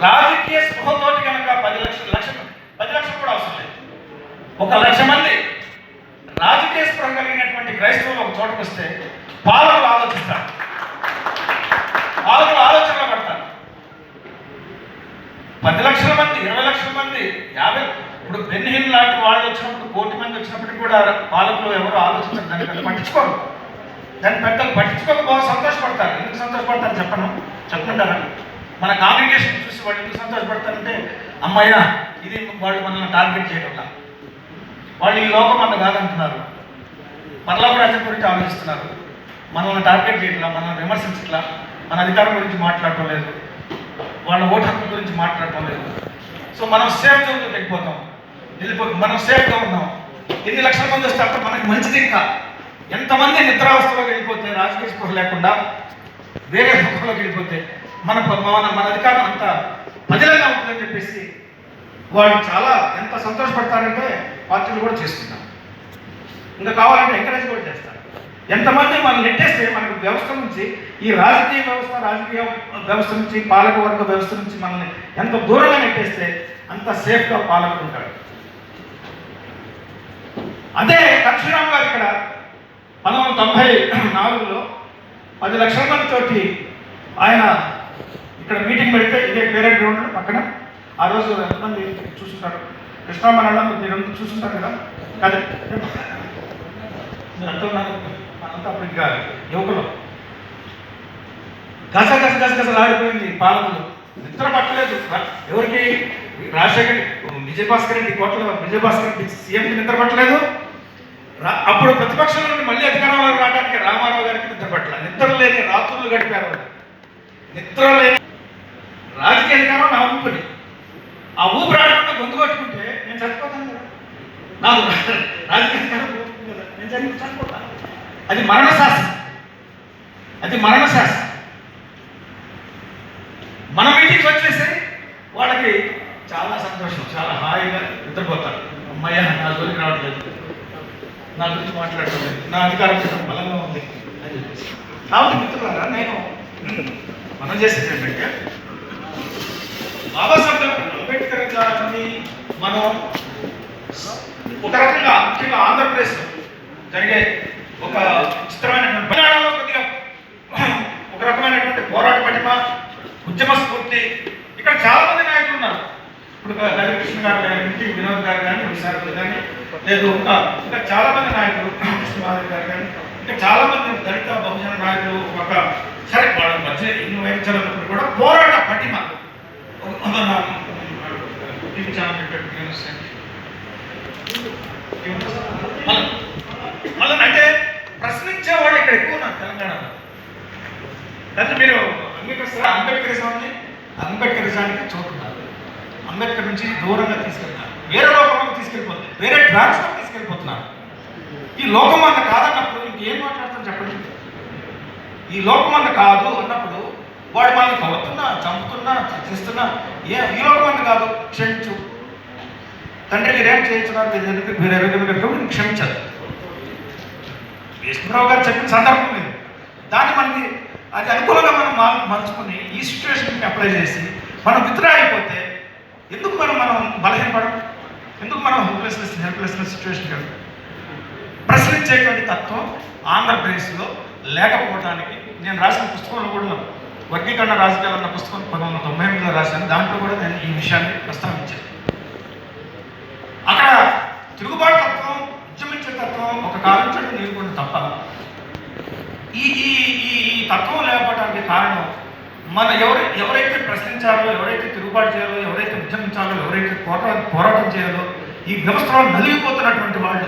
రాజకీయ స్పృహతోటి కనుక 10 లక్షలు కూడా అవసరం లేదు, 1,00,000 మంది రాజకీయ స్పృహ కలిగినటువంటి క్రైస్తవులు ఒక చోటకు వస్తే పాలకులు ఆలోచిస్తారు, పాలకులు ఆలోచనలో పడతారు. 10 లక్షల మంది, 20 లక్షల మంది, 50, ఇప్పుడు బెన్హిల్ లాంటి వాళ్ళు వచ్చినప్పుడు 1 కోటి మంది వచ్చినప్పటికీ కూడా పాలకులు ఎవరు ఆలోచించారు, దాన్ని పెద్ద పట్టించుకోరు. దాన్ని పెద్దలు పట్టించుకోక బాగా సంతోషపడతారు. ఎందుకు సంతోషపడతారు చెప్పుకుంటారా? మన కాంగ్రిగేషన్ చూసి వాళ్ళు ఎందుకు సంతోషపడతారంటే, అమ్మాయ్య ఇది వాళ్ళు మనల్ని టార్గెట్ చేయడం, వాళ్ళు ఈ లోకం అంత కాదంటున్నారు, మనలో కూడా అతని గురించి ఆలోచిస్తున్నారు, మనల్ని టార్గెట్ చేయట్లా, మనల్ని విమర్శించట్లా, మన అధికారం గురించి మాట్లాడటం లేదు, వాళ్ళ ఓటు హక్కు గురించి మాట్లాడటం లేదు. సో మనం సేఫ్ జోన్లో వెళ్ళిపోతాం, మనం సేఫ్గా ఉన్నాం. 8 లక్షల మంది వస్తే అప్పుడు మనకి మంచిది. ఇంకా ఎంతమంది నిద్రావస్థలోకి వెళ్ళిపోతే, రాజకీయ స్పృహ లేకుండా వేరే హక్కులోకి వెళ్ళిపోతే మన అధికారం అంత పదిలంగా ఉంటుందని చెప్పేసి వాళ్ళు చాలా ఎంత సంతోషపడతారంటే పార్టీలు కూడా చేస్తున్నారు. ఇంకా కావాలంటే ఎంకరేజ్ కూడా చేస్తారు. ఎంతమంది మనం నెట్టేస్తే మనకు వ్యవస్థ నుంచి, ఈ రాజకీయ వ్యవస్థ నుంచి, పాలక వర్గ వ్యవస్థ నుంచి మనల్ని ఎంత దూరంగా నెట్టేస్తే అంత సేఫ్గా పాలకుడు ఉంటాడు. అదే పరశురామ్ గారు ఇక్కడ 1994లో 10 లక్షల మంది తోటి ఆయన ఇక్కడ మీటింగ్ పెడితే, ఇదే పేరెడ్ గ్రౌండ్లో పక్కన, ఆ రోజు ఎంతమంది చూస్తుంటారు, కృష్ణామరణం మీరు చూస్తుంటారు కదా, కాదు అంతా అప్పుడు ఇంకా యువకులు గసగసలాడిపోయింది. పాలకులు నిద్ర పట్టలేదు. ఎవరికి? రాజశేఖర్ విజయభాస్కర్ రెడ్డి, కోట్ల విజయభాస్కర్ రెడ్డి సీఎంకి నిద్ర పట్టలేదు. అప్పుడు ప్రతిపక్షం నుండి మళ్ళీ అధికారంలోకి రావడానికి రామారావు గారికి నిద్ర పట్టలేదు. నిద్ర లేని రాత్రులు గడిపారు. నిద్ర లేని రాజకీయ అధికారం నా ఊపిరి. ఆ ఊపిరి ఆడకుండా గొంతు కొట్టుకుంటే నేను చచ్చిపోతాను కదా, నాకు రాజకీయ అధికారం కదా, నేను చచ్చిపోతాను. అది మరణశాస్త్రం, అది మరణశాస్త్రం. మన మీటింగ్స్ వచ్చేసి వాళ్ళకి చాలా సంతోషం, చాలా హాయిగా నిద్రపోతారు. అమ్మయ్య నా జోలికి రావట్లేదు, నా గురించి మాట్లాడలేదు, నా అధికారం బలంగా ఉంది అని చెప్పేసి. కాబట్టి మిత్రులారా, నేను మనం చేసేది ఏంటంటే, బాబాసాహెబ్ అంబేద్కర్ గారిని మనం ఒక రకంగా, ముఖ్యంగా ఆంధ్రప్రదేశ్లో జరిగే ఒక చిత్రమైనటువంటి పరిణామంలో కొద్దిగా ఒక రకమైనటువంటి పోరాట పటిమ, ఉద్యమ స్ఫూర్తి, ఇక్కడ చాలా మంది నాయకులు ఉన్నారు. ఇప్పుడు హరికృష్ణ గారు కానీ, వినోద్ గారు కానీ, విశాఖలు కానీ, లేదు ఇంకా చాలా మంది నాయకులు, కృష్ణమాధవ్ గారు కానీ, ఇంకా చాలా మంది దళిత బహుజన నాయకులు. ఒక సరే వాళ్ళ మధ్య ఎన్ని వైవిధ్యాలన్నప్పుడు కూడా పోరాట పటిమ, మళ్ళీ అంటే ప్రశ్నించే వాళ్ళు ఇక్కడ ఎక్కువ ఉన్నారు తెలంగాణలో. అయితే మీరు అంబేద్కరిజానికి చోటున్నారు, అంబేద్కర్ నుంచి దూరంగా తీసుకెళ్తున్నారు, వేరే లోకంలోకి తీసుకెళ్ళిపోతుంది, వేరే ట్రాన్స్లోకి తీసుకెళ్ళిపోతున్నారు. ఈ లోకం అన్న కాదన్నప్పుడు ఇంకేం మాట్లాడతాం చెప్పండి? ఈ లోకం అన్న కాదు అన్నప్పుడు వాడు మనల్ని కొడుతున్నా, చంపుతున్నా, చేస్తున్నా, ఈ లోకం అన్న కాదు, క్షమించు తండ్రి, మీరేం చేయించున్నారు, మీరు ఎరుగురు క్షమించారు. విష్ణురావు గారు చెప్పిన సందర్భం లేదు. దాన్ని మనకి అది అనుకూలంగా మనం మలుచుకుని ఈ సిచ్యువేషన్కి అప్లై చేసి మనం విత్డ్రా అయిపోతే ఎందుకు మనం బలహీనపడం? ఎందుకు మనం హెల్ప్లెస్నెస్ సిచ్యువేషన్ కదా? ప్రశ్నించేటువంటి తత్వం ఆంధ్రప్రదేశ్లో లేకపోవడానికి నేను రాసిన పుస్తకంలో కూడా, వర్గీకరణ రాజకీయాలు అన్న పుస్తకం 1998లో రాశాను. దాంట్లో కూడా నేను ఈ విషయాన్ని ప్రస్తావించాను. అక్కడ తిరుగుబాటు తత్వం, ఉద్యమించే తత్వం ఒక కాలం చెడు నీరుకుండా తప్ప ఈ తత్వం లేకపోవడానికి కారణం మన ఎవరైతే ప్రశ్నించాలో, ఎవరైతే తిరుగుబాటు చేయాలో, ఎవరైతే ఉద్యమించాలో, ఎవరైతే పోరాటం చేయాలో, ఈ వ్యవస్థలో నలిగిపోతున్నటువంటి వాళ్ళు